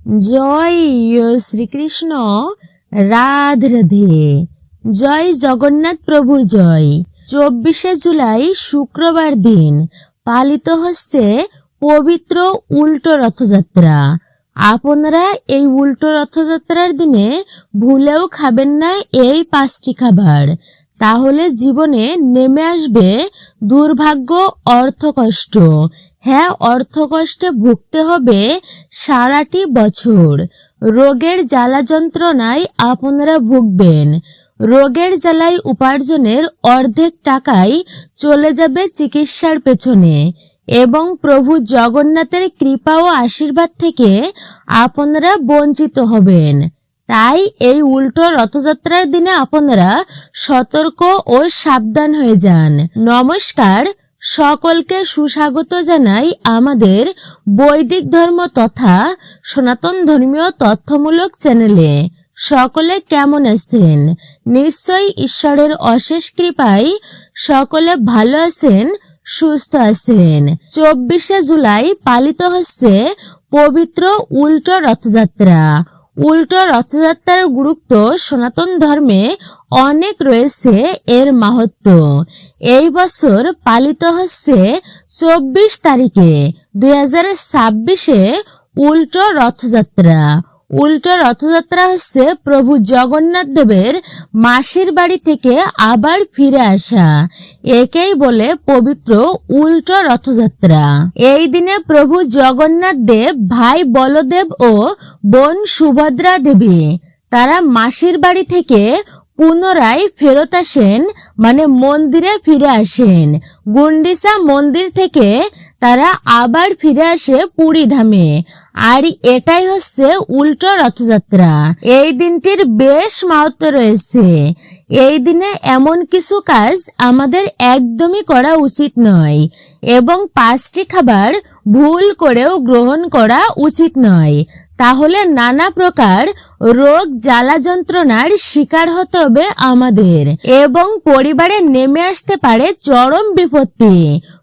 জয় শ্রীকৃষ্ণ, রাধে রাধে। জয় জগন্নাথ প্রভুর জয়। 24শে জুলাই শুক্রবার দিন পালিত হচ্ছে পবিত্র উল্টো রথযাত্রা। আপনারা এই উল্টো রথযাত্রার দিনে ভুলেও খাবেন না এই 5টি খাবার, তাহলে জীবনে নেমে আসবে দুর্ভাগ্য, অর্থকষ্ট। হ্যাঁ, অর্থকষ্টে ভুগতে হবে সারাটি বছর। রোগের জ্বালা যন্ত্রণায় আপনারা ভুগবেন। রোগের জ্বালায় উপার্জনের অর্ধেক টাকাই চলে যাবে চিকিৎসার পেছনে এবং প্রভু জগন্নাথের কৃপা ও আশীর্বাদ থেকে আপনারা বঞ্চিত হবেন। তাই এই উল্টো রথযাত্রার দিনে আপনারা সতর্ক ও সাবধান হয়ে যান। নমস্কার, সকলকে সুস্বাগত জানাই আমাদের বৈদিক ধর্ম তথা সনাতন ধর্মীয় তথ্যমূলক চ্যানেলে। সকলে কেমন আছেন? নিশ্চয়ই ঈশ্বরের অশেষ কৃপায় সকলে ভালো আছেন, সুস্থ আছেন। 24শে জুলাই পালিত হচ্ছে পবিত্র উল্টো রথযাত্রা। উল্টো রথযাত্রার গুরুত্ব সনাতন ধর্মে অনেক রয়েছে, এর মাহাত্ম্য। এই বছর পালিত হচ্ছে 24 তারিখে 2026-এ উল্টো রথযাত্রা। উল্টো রথযাত্রা হচ্ছে প্রভু জগন্নাথ দেবের মাসির বাড়ি থেকে আবার ফিরে আসা। একেই বলে পবিত্র উল্টো রথযাত্রা। এই দিনে প্রভু জগন্নাথ দেব, ভাই বলদেব ও বোন সুভদ্রা দেবী তারা মাসির বাড়ি থেকে পুনরায় ফেরত আসেন, মানে মন্দিরে ফিরে আসেন। গুন্ডিচা মন্দির থেকে তারা আবার ফিরে আসে পুরী ধামে। আর এটাই হচ্ছে উল্টো রথযাত্রা। এই দিনটির বেশ মাহাত্ম্য রয়েছে। এই দিনে এমন কিছু কাজ আমাদের একদমই করা উচিত নয় এবং 5টি খাবার ভুল করেও গ্রহণ করা উচিত নয়। তাহলে নানা প্রকার রোগ জ্বালা যন্ত্রণার শিকার হতে হবে আমাদের এবং পরিবারে নেমে আসতে পারে চরম বিপত্তি।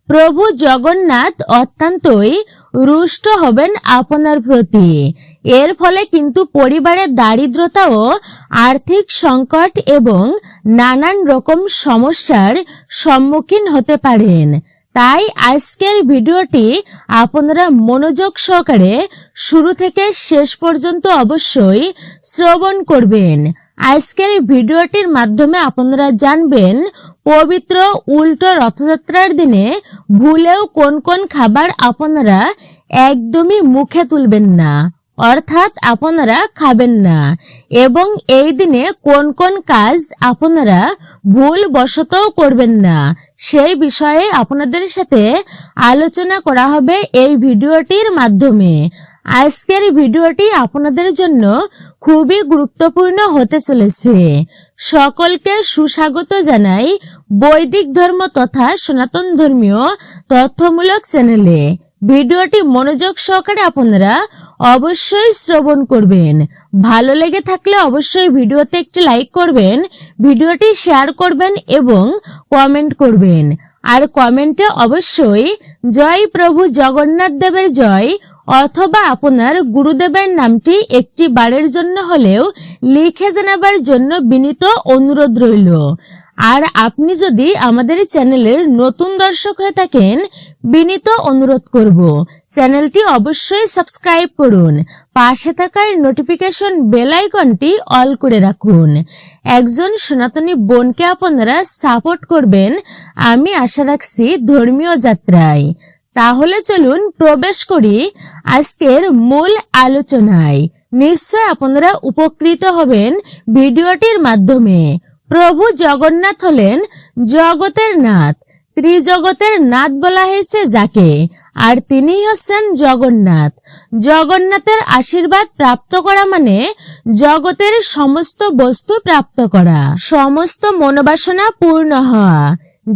প্রভু জগন্নাথ অত্যন্তই রুষ্ট হবেন আপনার প্রতি। এর ফলে কিন্তু পরিবারের দারিদ্রতা ও আর্থিক সংকট এবং নানান রকম সমস্যার সম্মুখীন হতে পারেন। তাই আজকের ভিডিওটি আপনারা মনোযোগ সহকারে শুরু থেকে শেষ পর্যন্ত অবশ্যই শ্রবণ করবেন। আজকের ভিডিওটির মাধ্যমে আপনারা জানবেন পবিত্র উল্টো রথযাত্রার দিনে ভুলেও কোন কোন খাবার আপনারা একদমই মুখে তুলবেন না, অর্থাৎ আপনারা খাবেন না, এবং এই দিনে কোন কোন কাজ আপনারা ভুল বশতও করবেন না, সেই বিষয়ে আপনাদের সাথে আলোচনা করা হবে এই ভিডিওটির মাধ্যমে। আজকের ভিডিওটি আপনাদের জন্য খুবই গুরুত্বপূর্ণ হতে চলেছে। সকলকে সুস্বাগত জানাই বৈদিক ধর্ম তথা সনাতন ধর্মীয় তথ্যমূলক চ্যানেলে। ভিডিওটি মনোযোগ সহকারে আপনারা অবশ্যই শ্রবণ করবেন। ভালো লেগে থাকলে অবশ্যই ভিডিওতে একটি লাইক করবেন, ভিডিওটি শেয়ার করবেন এবং কমেন্ট করবেন। আর কমেন্টে অবশ্যই জয় প্রভু জগন্নাথ দেবের জয় অথবা আপনার গুরুদেবের নামটি একটি বারের জন্য হলেও লিখে জানাবার জন্য বিনীত অনুরোধ রইল। আর আপনি যদি আমাদের চ্যানেলের নতুন দর্শক হয়ে থাকেন, বিনীত অনুরোধ করব চ্যানেলটি অবশ্যই সাবস্ক্রাইব করুন, পাশে থাকার নোটিফিকেশন বেল আইকনটি অল করে রাখুন। একজন সনাতনী বোনকে আপনারা সাপোর্ট করবেন আমি আশা রাখছি ধর্মীয় যাত্রায়। তাহলে চলুন প্রবেশ করি আজকের মূল আলোচনায়। নিশ্চয় আপনারা উপকৃত হবেন ভিডিওটির মাধ্যমে। প্রভু জগন্নাথ হলেন জগতের নাথ। ত্রিজগতের নাথ বলা হয়েছে যাকে, আর তিনিই হচ্ছেন জগন্নাথ। জগন্নাথের আশীর্বাদ প্রাপ্ত করা মানে জগতের সমস্ত বস্তু প্রাপ্ত করা, সমস্ত মনোবাসনা পূর্ণ হওয়া,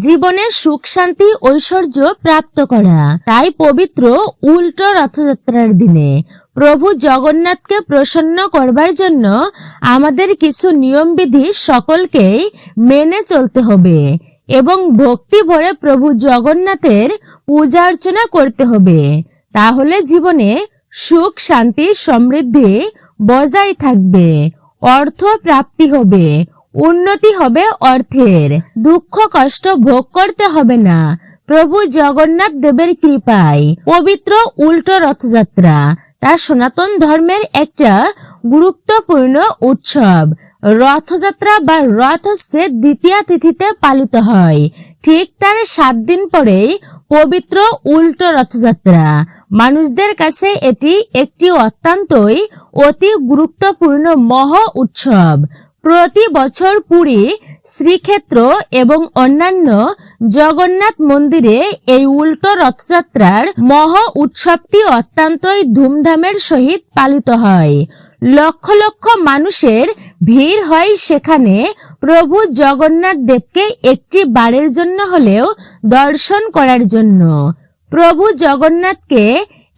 জীবনে সুখ শান্তি ঐশ্বর্য প্রাপ্ত করা। তাই পবিত্র উল্টো রথযাত্রার দিনে প্রভু জগন্নাথকে প্রসন্ন করবার জন্য আমাদের কিছু নিয়মবিধি সকলকেই মেনে চলতে হবে এবং ভক্তি ভরে প্রভু জগন্নাথের পূজা অর্চনা করতে হবে। তাহলে জীবনে সুখ শান্তি সমৃদ্ধি বজায় থাকবে, অর্থ প্রাপ্তি হবে, উন্নতি হবে অর্থের, দুঃখ কষ্ট ভোগ করতে হবে না প্রভু জগন্নাথ দেবের কৃপায়। পবিত্র উল্টো রথযাত্রা তা সনাতন ধর্মের একটা গুরুত্বপূর্ণ উৎসব। রথযাত্রা বা রথ হচ্ছে দ্বিতীয়া তিথিতে পালিত হয়। ঠিক তার 7 দিন পরেই পবিত্র উল্টো রথযাত্রা। মানুষদের কাছে এটি একটি অত্যন্তই অতি গুরুত্বপূর্ণ মহা উৎসব। প্রতি বছর পুরী, শ্রীক্ষেত্র এবং অন্যান্য জগন্নাথ মন্দিরে এই উল্টো রথযাত্রার মহা উৎসবটি অত্যন্তই ধুমধামের সহিত পালিত হয়। লক্ষ লক্ষ মানুষের ভিড় হয় সেখানে প্রভু জগন্নাথ দেবকে একটি বারের জন্য হলেও দর্শন করার জন্য। প্রভু জগন্নাথকে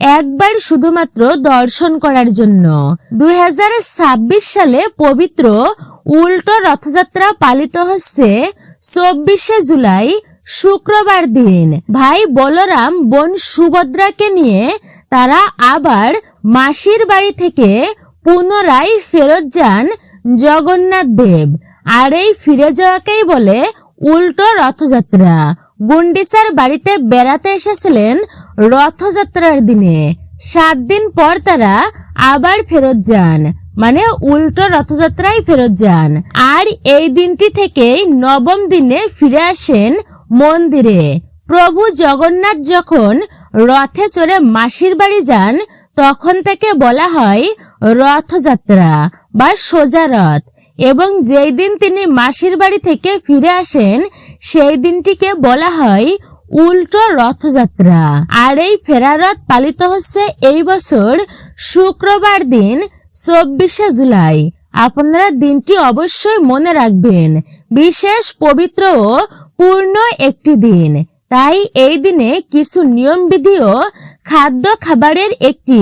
একবার শুধুমাত্র দর্শন করার জন্য। 2026 সালে পবিত্র উল্টো রথযাত্রা পালিত হচ্ছে 24শে জুলাই শুক্রবার দিন। ভাই বলরাম বোন সুভদ্রাকে নিয়ে তারা আবার মাসির বাড়ি থেকে পুনরায় ফেরত যান জগন্নাথ দেব। আর এই ফিরে যাওয়াকেই বলে উল্টো রথযাত্রা। গুন্ডিচার বাড়িতে বেড়াতে এসেছিলেন রথযাত্রার দিনে। 7 দিন পর তারা আবার ফেরত যান, মানে উল্টো রথযাত্রায় ফেরত যান। আর এই দিনটি থেকেই 9ম দিনে ফিরে আসেন মন্দিরে। প্রভু জগন্নাথ যখন রথে চড়ে মাসির বাড়ি যান তখন থেকে বলা হয় রথযাত্রা বা সোজা রথ, এবং যেই দিন তিনি মাসির বাড়ি থেকে ফিরে আসেন সেই দিনটিকে বলা হয় উল্টো রথযাত্রা। আর এই ফেরা রথ পালিত হচ্ছে এই বছর শুক্রবার দিন 24শে জুলাই। আপনারা দিনটি অবশ্যই মনে রাখবেন। বিশেষ পবিত্র ও পূর্ণ একটি দিন। তাই এই দিনে কিছু নিয়ম বিধি ও খাদ্য খাবারের একটি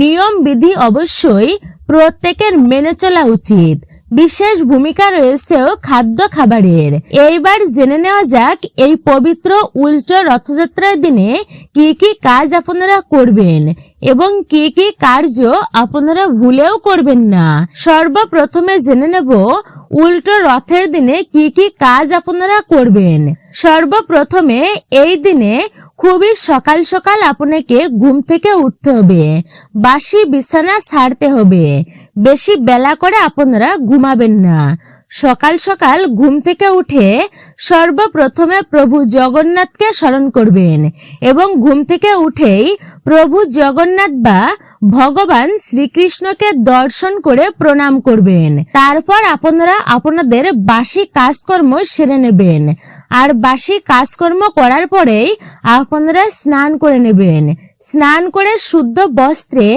নিয়ম বিধি অবশ্যই প্রত্যেকের মেনে চলা উচিত। বিশেষ ভূমিকা রয়েছেও খাদ্য খাবারের। এইবার জেনে নেওয়া যাক এই পবিত্র উল্টো রথযাত্রার দিনে কি কি কাজ আপনারা করবেন এবং কি কি কার্য আপনারা ভুলেও করবেন না। সর্বপ্রথমে জেনে নেব উল্টো রথের দিনে কি কি কাজ আপনারা করবেন। সর্বপ্রথমে এই দিনে খুবই সকাল সকাল আপনাকে ঘুম থেকে উঠতে হবে, বাসি বিছানা ছাড়তে হবে। বেশি বেলা করে আপনারা ঘুমাবেন না। সকাল সকাল ঘুম থেকে উঠে সর্বপ্রথমে প্রভু জগন্নাথকে স্মরণ করবেন এবং ঘুম থেকে উঠেই প্রভু জগন্নাথ বা ভগবান শ্রীকৃষ্ণকে দর্শন করে প্রণাম করবেন। তারপর আপনারা আপনাদের বাসি কাজকর্ম সেরে নেবেন। আর বাসি কাজকর্ম করার পরেই আপনারা স্নান করে নেবেন। স্নান করে শুদ্ধ বস্ত্রে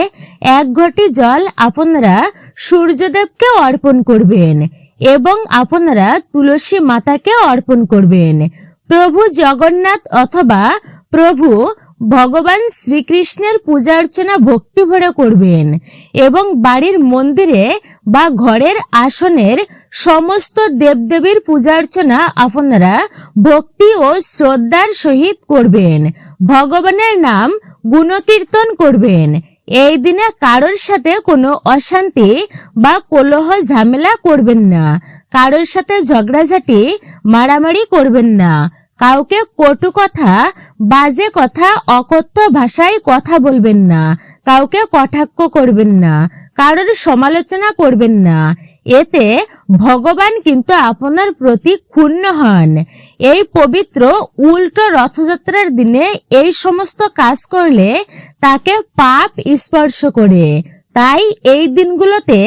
1 ঘটি জল আপনারা সূর্যদেবকে অর্পণ করবেন এবং আপনারা তুলসী মাতাকে অর্পণ করবেন। প্রভু জগন্নাথ অথবা প্রভু ভগবান শ্রীকৃষ্ণের পূজা অর্চনা ভক্তি ভরে করবেন এবং বাড়ির মন্দিরে বা ঘরের আসনের সমস্ত দেবদেবীর পূজা অর্চনা আপনারা ভক্তি ও শ্রদ্ধার সহিত করবেন। ভগবানের নাম গুণকীর্তন করবেন। এই দিনে কারোর সাথে কোনো অশান্তি বা কলহ ঝামেলা করবেন না। কারোর সাথে ঝগড়াঝাটি মারামারি করবেন না। কাউকে কটু কথা, বাজে কথা, অকথ্য ভাষায় কথা বলবেন না। কাউকে কটাক্ষ করবেন না। কারোর সমালোচনা করবেন না। এতে ভগবান কিন্তু আপনার প্রতি ক্ষুণ্ণ হন। এই পবিত্র উল্টো রথযাত্রার দিনে এই সমস্ত কাজ করলে তাকে পাপ স্পর্শ করে। তাই এই দিনগুলোতে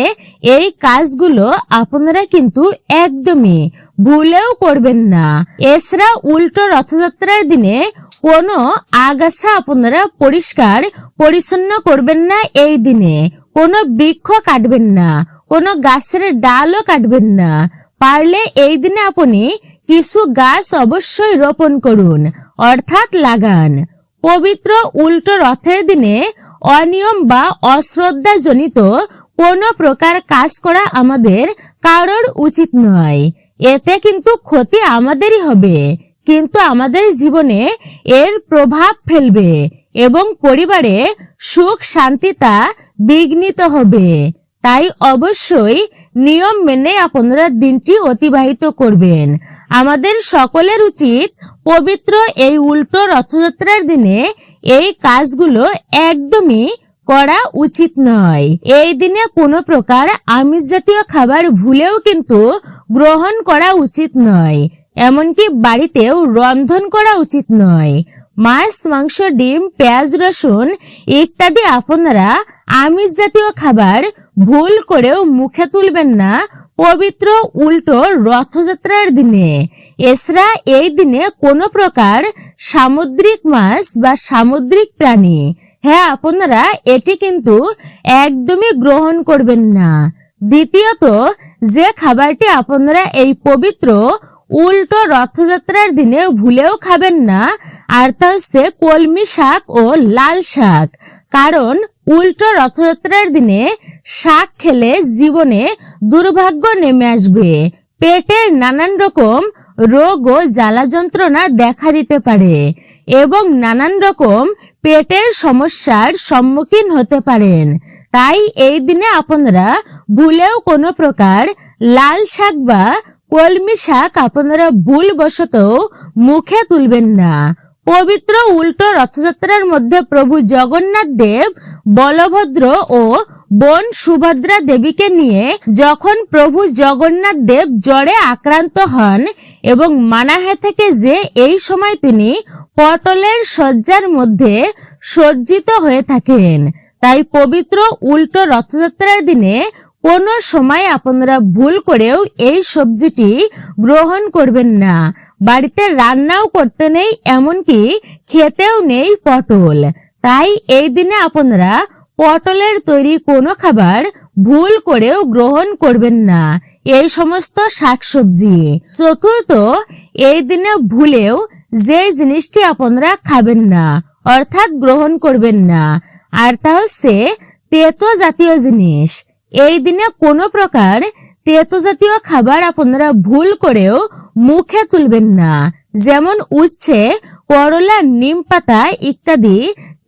এই কাজগুলো আপনারা কিন্তু একদমই ভুলেও করবেন না। এছাড়া উল্টো রথযাত্রার দিনে কোনো আগাছা আপনারা পরিষ্কার পরিচ্ছন্ন করবেন না। এই দিনে কোনো বৃক্ষ কাটবেন না, কোনো গাছের ডালও কাটবেন না। পারলে এই দিনে আপনি কিছু গাছ অবশ্যই রোপণ করুন, অর্থাৎ লাগান। পবিত্র উল্টো রথের দিনে অনিয়ম বা অশ্রদ্ধাজনিত কোনো প্রকার কাজ করা আমাদের কারোর উচিত নয়। এতে কিন্তু ক্ষতি আমাদেরই হবে, কিন্তু আমাদের জীবনে এর প্রভাব ফেলবে। এবং পরিবারে সুখ শান্তিতা বিঘ্নিত হবে। তাই অবশ্যই নিয়ম মেনে আপনারা দিনটি অতিবাহিত করবেন। আমাদের সকলের উচিত পবিত্র এই উল্টো রথযাত্রার দিনে এই কাজগুলো একদমই করা উচিত নয়। এই দিনে কোনো প্রকার আমিষ জাতীয় খাবার ভুলেও কিন্তু গ্রহণ করা উচিত নয়, এমনকি বাড়িতেও রন্ধন করা উচিত নয়। মাছ, মাংস, ডিম, পেঁয়াজ, রসুন ইত্যাদি আপনারা আমিষ জাতীয় খাবার ভুল করেও মুখে তুলবেন না পবিত্র উল্টো রথযাত্রার দিনে। এছাড়া এই দিনে কোনো প্রকার সামুদ্রিক মাছ বা সামুদ্রিক প্রাণী, হ্যাঁ, আপনারা এটি কিন্তু একদমই গ্রহণ করবেন না। দ্বিতীয়ত, যে খাবারটি আপনারা এই পবিত্র উল্টো রথযাত্রার দিনে ভুলেও খাবেন না, আর তা হচ্ছে কলমি শাক ও লাল শাক। কারণ উল্টো রথযাত্রার দিনে শাক খেলে জীবনে দুর্ভাগ্য নেমে আসবে। পেটের নানান রকম রোগ ও জ্বালা যন্ত্রণা দেখা দিতে পারে এবং নানান রকম পেটের সমস্যার সম্মুখীন হতে পারেন। তাই এই দিনে আপনারা ভুলেও কোনো প্রকার লাল শাক বা কলমি শাক আপনারা ভুলবশত মুখে তুলবেন না। পবিত্র উল্টো রথযাত্রার মধ্যে প্রভু জগন্নাথ দেব বলভদ্র ও বোন সুভদ্রা দেবীকে নিয়ে যখন প্রভু জগন্নাথ দেব জ্বরে আক্রান্ত হন এবং মানাহে থেকে যে এই সময় তিনি পটলের শয্যার মধ্যে সজ্জিত হয়ে থাকেন, তাই পবিত্র উল্টো রথযাত্রার দিনে কোনো সময় আপনারা ভুল করেও এই সবজিটি গ্রহণ করবেন না। বাড়িতে রান্নাও করতে নেই, এমনকি খেতেও নেই পটল। তাই এই দিনে আপনারা পটলের তৈরি কোনো খাবার ভুল করেও গ্রহণ করবেন না, এই সমস্ত শাকসবজি। চতুর্থ, এই দিনে ভুলেও যে জিনিসটি আপনারা খাবেন না অর্থাৎ গ্রহণ করবেন না, আর তা হচ্ছে তেতো জাতীয় জিনিস। এই দিনে কোনো প্রকার তেতো জাতীয় খাবার আপনারা ভুল করেও মুখে তুলবেন না, যেমন উচ্ছে, করলা, নিম পাতা ইত্যাদি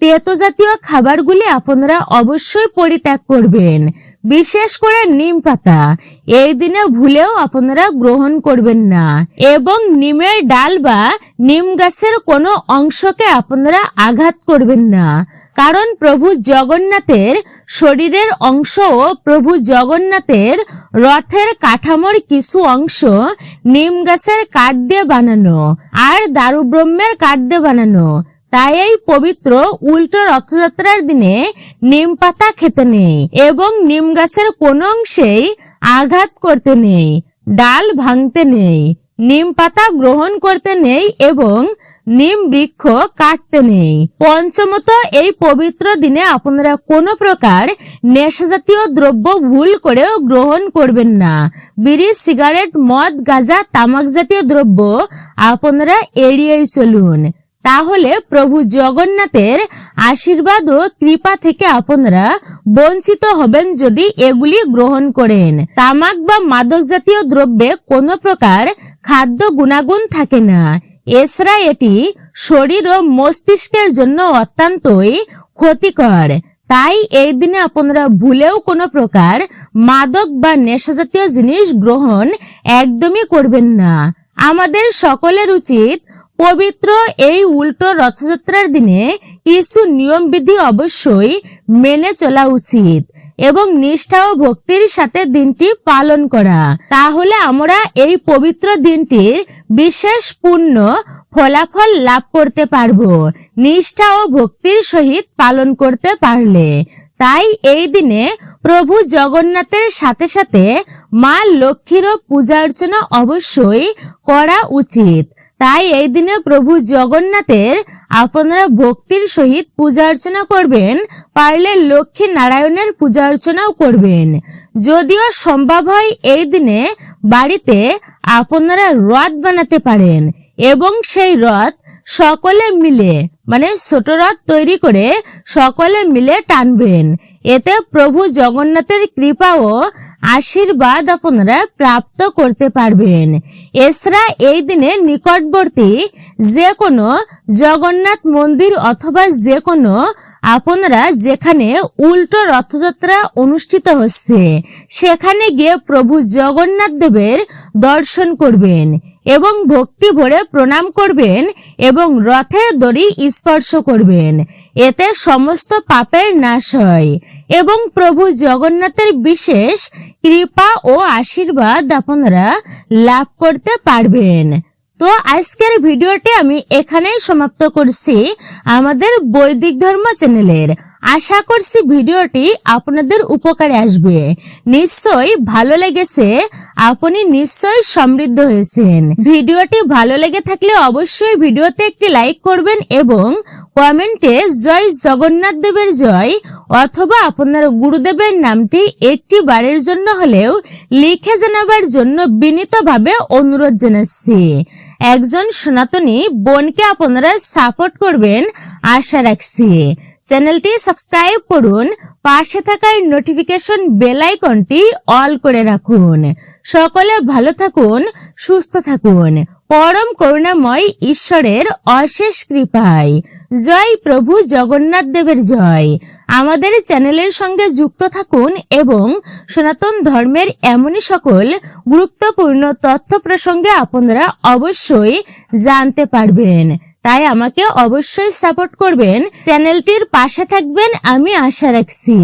তেতো জাতীয় খাবারগুলি আপনারা অবশ্যই পরিত্যাগ করবেন। বিশেষ করে নিম পাতা এই দিনে ভুলেও আপনারা গ্রহণ করবেন না এবং নিমের ডাল বা নিম গাছের কোনো অংশকে আপনারা আঘাত করবেন না। কারণ প্রভু জগন্নাথের শরীরের অংশ ও প্রভু জগন্নাথের রথের কাঠামোর কিছু অংশ নিম গাছের কাঠ দিয়ে বানানো আর দারু ব্রহ্মের কাঠ দিয়ে বানানো। তাই এই পবিত্র উল্টো রথযাত্রার দিনে নিম পাতা খেতে নেই এবং নিম গাছের কোনো অংশেই আঘাত করতে নেই, ডাল ভাঙতে নেই, নিম পাতা গ্রহণ করতে নেই এবং নিম বৃক্ষ কাটতে নেই। পঞ্চমত, এই পবিত্র দিনে আপনারা কোনো প্রকার নেশা জাতীয় দ্রব্য ভুল করেও গ্রহণ করবেন না। বিড়ি, সিগারেট, মদ, গাঁজা, তামাক জাতীয় দ্রব্য আপনারা এড়িয়েই চলুন। তাহলে প্রভু জগন্নাথের আশীর্বাদ ও কৃপা থেকে আপনারা বঞ্চিত হবেন যদি এগুলি গ্রহণ করেন। তামাক বা মাদক জাতীয় দ্রব্যে কোনো প্রকার খাদ্য গুণাগুণ থাকে না। এছাড়া এটি শরীর ও মস্তিষ্কের জন্য অত্যন্তই ক্ষতিকর। তাই এই দিনে আপনারা ভুলেও কোনো প্রকার মাদক বা নেশা জাতীয় জিনিস গ্রহণ একদমই করবেন না। আমাদের সকলের উচিত পবিত্র এই উল্টো রথযাত্রার দিনে কিছু নিয়মবিধি অবশ্যই মেনে চলা উচিত এবং নিষ্ঠা ও ভক্তির সাথে দিনটি পালন করা। তাহলে আমরা এই পবিত্র দিনটির বিশেষ পুণ্য ফলাফল লাভ করতে পারবো নিষ্ঠা ও ভক্তির সহিত পালন করতে পারলে। তাই এই দিনে প্রভু জগন্নাথের সাথে সাথে মা লক্ষ্মীরও পূজা অর্চনা অবশ্যই করা উচিত। তাই এই দিনে প্রভু জগন্নাথের আপনারা ভক্তির সহিত পূজা অর্চনা করবেন, পারলে লক্ষ্মী নারায়ণের পূজা অর্চনাও করবেন। যদিও সম্ভব হয় এই দিনে বাড়িতে আপনারা রথ বানাতে পারেন এবং সেই রথ সকলে মিলে ছোট রথ তৈরি করে সকলে মিলে টানবেন। এতে প্রভু জগন্নাথের কৃপা ও আশীর্বাদ আপনারা প্রাপ্ত করতে পারবেন। এছাড়া এই দিনে নিকটবর্তী যে কোনো জগন্নাথ মন্দির অথবা যে কোনো আপনারা যেখানে উল্টো রথযাত্রা অনুষ্ঠিত হচ্ছে সেখানে গিয়ে প্রভু জগন্নাথ দেবের দর্শন করবেন এবং ভক্তি ভরে প্রণাম করবেন এবং রথের দড়ি স্পর্শ করবেন। এতে সমস্ত পাপের নাশ হয় এবং প্রভু জগন্নাথের বিশেষ কৃপা ও আশীর্বাদ আপনারা লাভ করতে পারবেন। তো আজকের ভিডিওটি আমি এখানেই সমাপ্ত করছি আমাদের বৈদিক ধর্ম চ্যানেলের। আশা করছি ভিডিওটি আপনাদের উপকারে আসবে। নিশ্চয়ই ভালো লেগেছে, আপনি নিশ্চয়ই সমৃদ্ধ হয়েছেন। ভিডিওটি ভালো লেগে থাকলে অবশ্যই ভিডিওতে একটি লাইক করবেন এবং কমেন্টে জয় জগন্নাথ দেবের জয় অথবা আপনার গুরুদেবের নামটি একটি বারের জন্য হলেও লিখে জানাবার জন্য বিনীতভাবে অনুরোধ জানাচ্ছি। একজন সনাতনী বোনকে আপনারা সাপোর্ট করবেন আশা রাখছি। চ্যানেলটি সাবস্ক্রাইব করুন, পাশে থাকার নোটিফিকেশন বেল আইকনটি অল করে রাখুন। সকলে ভালো থাকুন, সুস্থ থাকুন। পরম করুণাময় ঈশ্বরের অশেষ কৃপায় জয় প্রভু জগন্নাথ দেবের জয়। আমাদের চ্যানেলের সঙ্গে যুক্ত থাকুন এবং সনাতন ধর্মের এমনই সকল গুরুত্বপূর্ণ তথ্য প্রসঙ্গে আপনারা অবশ্যই জানতে পারবেন। তাই আমাকে অবশ্যই সাপোর্ট করবেন, চ্যানেলটির পাশে থাকবেন আমি আশা রাখছি।